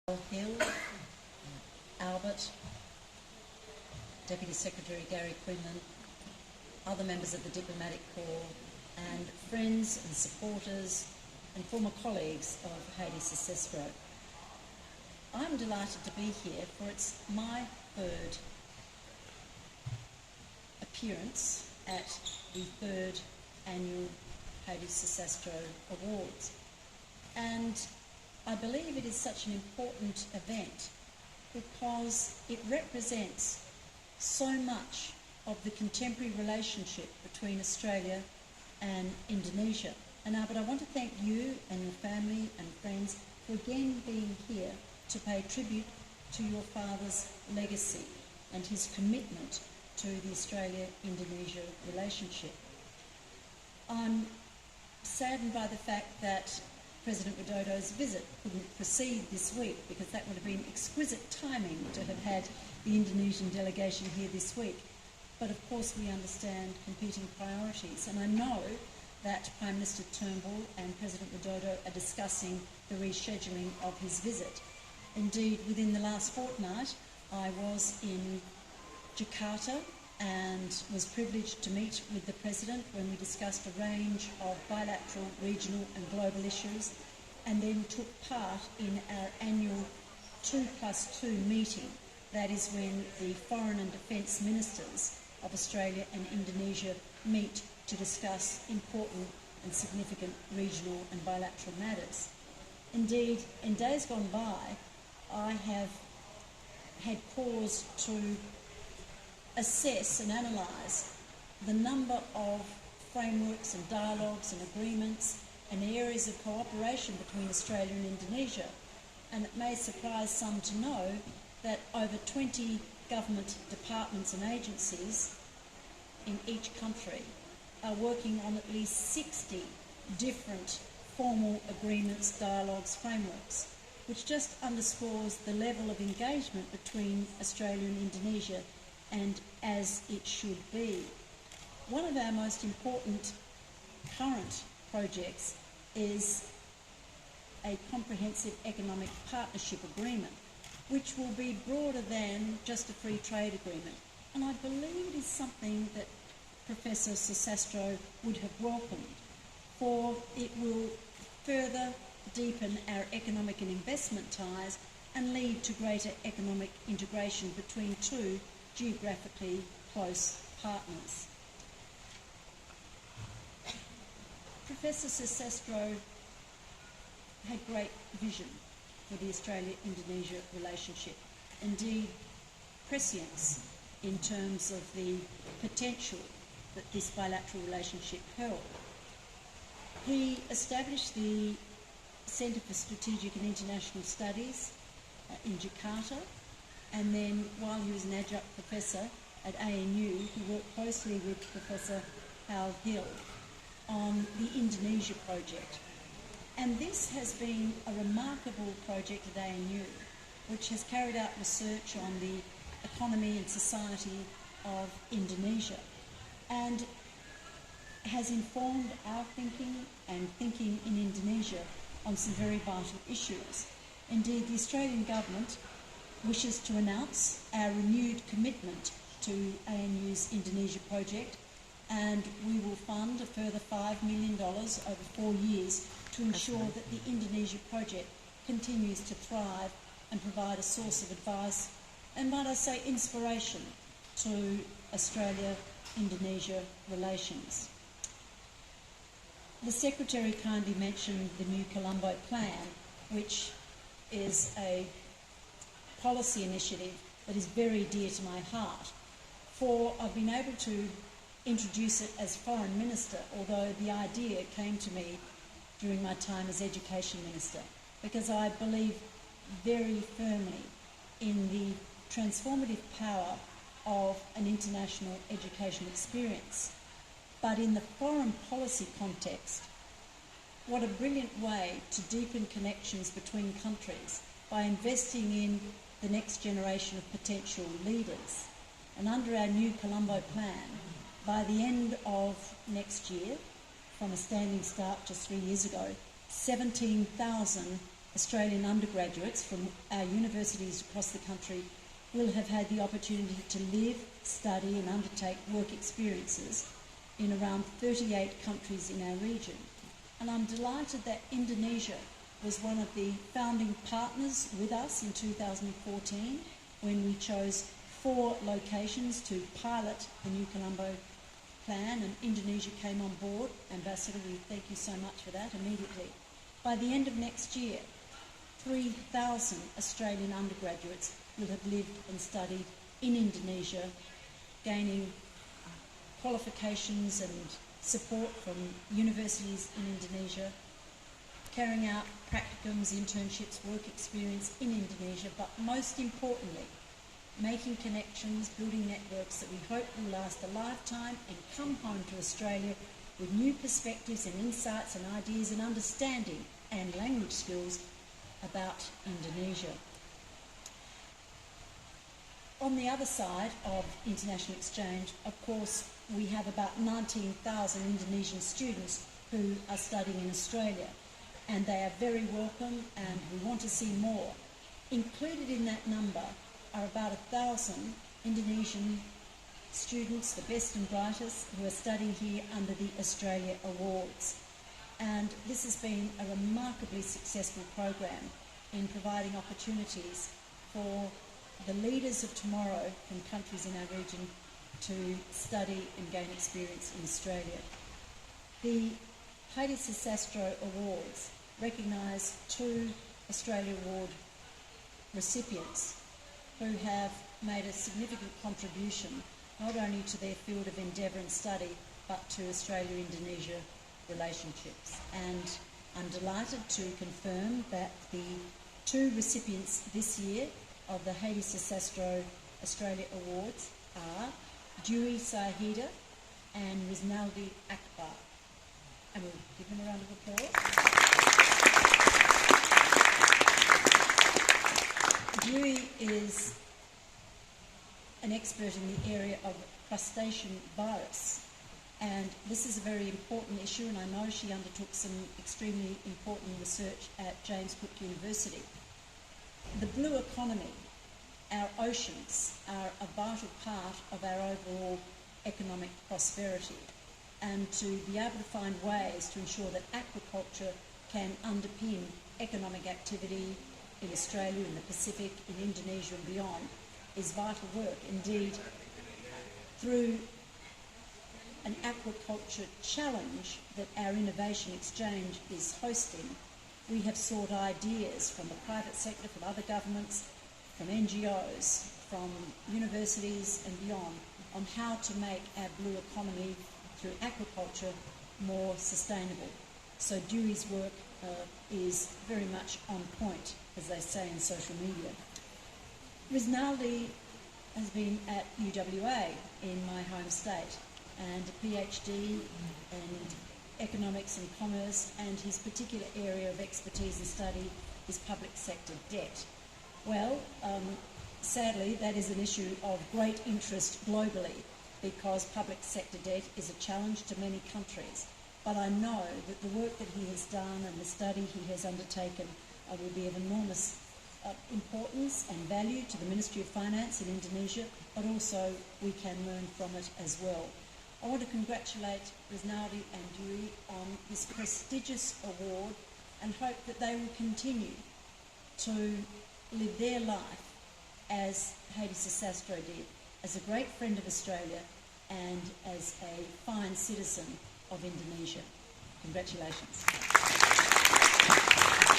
Hill, Albert, Deputy Secretary Gary Quinlan, other members of the Diplomatic Corps, and friends and supporters and former colleagues of Hadi Soesastro. I'm delighted to be here for it's my third appearance at the third annual Hadi Soesastro Awards. And I believe it is such an important event because it represents so much of the contemporary relationship between Australia and Indonesia. And Albert, I want to thank you and your family and friends for again being here to pay tribute to your father's legacy and his commitment to the Australia-Indonesia relationship. I'm saddened by the fact that President Widodo's visit couldn't proceed this week because that would have been exquisite timing to have had the Indonesian delegation here this week. But of course we understand competing priorities, and I know that Prime Minister Turnbull and President Widodo are discussing the rescheduling of his visit. Indeed, within the last fortnight, I was in Jakarta and was privileged to meet with the President when we discussed a range of bilateral, regional and global issues, and then took part in our annual 2+2 meeting. That is when the Foreign and Defence Ministers of Australia and Indonesia meet to discuss important and significant regional and bilateral matters. Indeed, in days gone by, I have had cause to assess and analyse the number of frameworks and dialogues and agreements and areas of cooperation between Australia and Indonesia. And it may surprise some to know that over 20 government departments and agencies in each country are working on at least 60 different formal agreements, dialogues, frameworks, which just underscores the level of engagement between Australia and Indonesia, and as it should be. One of our most important current projects is a comprehensive economic partnership agreement, which will be broader than just a free trade agreement. And I believe it is something that Professor Soesastro would have welcomed, for it will further deepen our economic and investment ties and lead to greater economic integration between two geographically close partners. Professor Soesastro had great vision for the Australia-Indonesia relationship, indeed prescience in terms of the potential that this bilateral relationship held. He established the Centre for Strategic and International Studies in Jakarta, and then while he was an adjunct professor at ANU, he worked closely with Professor Hadi Hill on the Indonesia Project. And this has been a remarkable project at ANU, which has carried out research on the economy and society of Indonesia, and has informed our thinking and thinking in Indonesia on some very vital issues. Indeed, the Australian government wishes to announce our renewed commitment to ANU's Indonesia project, and we will fund a further $5 million over 4 years to ensure that the Indonesia project continues to thrive and provide a source of advice and, might I say, inspiration to Australia-Indonesia relations. The Secretary kindly mentioned the new Colombo Plan, which is a policy initiative that is very dear to my heart, for I've been able to introduce it as Foreign Minister, although the idea came to me during my time as Education Minister, because I believe very firmly in the transformative power of an international education experience. But in the foreign policy context, what a brilliant way to deepen connections between countries by investing in the next generation of potential leaders. And under our new Colombo Plan, by the end of next year, from a standing start just 3 years ago, 17,000 Australian undergraduates from our universities across the country will have had the opportunity to live, study and undertake work experiences in around 38 countries in our region. And I'm delighted that Indonesia was one of the founding partners with us in 2014 when we chose 4 locations to pilot the New Colombo plan, and Indonesia came on board. Ambassador, we thank you so much for that immediately. By the end of next year, 3,000 Australian undergraduates will have lived and studied in Indonesia, gaining qualifications and support from universities in Indonesia, carrying out practicums, internships, work experience in Indonesia, but most importantly, making connections, building networks that we hope will last a lifetime and come home to Australia with new perspectives and insights and ideas and understanding and language skills about Indonesia. On the other side of international exchange, of course, we have about 19,000 Indonesian students who are studying in Australia, and they are very welcome and we want to see more. Included in that number are about 1,000 Indonesian students, the best and brightest, who are studying here under the Australia Awards. And this has been a remarkably successful program in providing opportunities for the leaders of tomorrow from countries in our region to study and gain experience in Australia. The Hadi Soesastro Awards recognise 2 Australia Award recipients who have made a significant contribution not only to their field of endeavour and study but to Australia-Indonesia relationships. And I'm delighted to confirm that the 2 recipients this year of the Hadi Soesastro Australia Awards are Dewy Syahidah and Riznaldi Akbar. And we'll give them a round of applause. Dewy is an expert in the area of crustacean virus, and this is a very important issue, and I know she undertook some extremely important research at James Cook University. The blue economy, our oceans, are a vital part of our overall economic prosperity, and to be able to find ways to ensure that aquaculture can underpin economic activity in Australia, in the Pacific, in Indonesia and beyond is vital work. Indeed, through an aquaculture challenge that our Innovation Exchange is hosting, we have sought ideas from the private sector, from other governments, from NGOs, from universities and beyond on how to make our blue economy through aquaculture more sustainable. So Dewy's work is very much on point, as they say in social media. Riznaldi has been at UWA in my home state and a PhD in economics and commerce, and his particular area of expertise and study is public sector debt. Well, sadly, that is an issue of great interest globally because public sector debt is a challenge to many countries. But I know that the work that he has done and the study he has undertaken will be of enormous importance and value to the Ministry of Finance in Indonesia, but also we can learn from it as well. I want to congratulate Riznaldi and Dewy on this prestigious award and hope that they will continue to live their life as Hadi Soesastro did, as a great friend of Australia and as a fine citizen of Indonesia. Congratulations.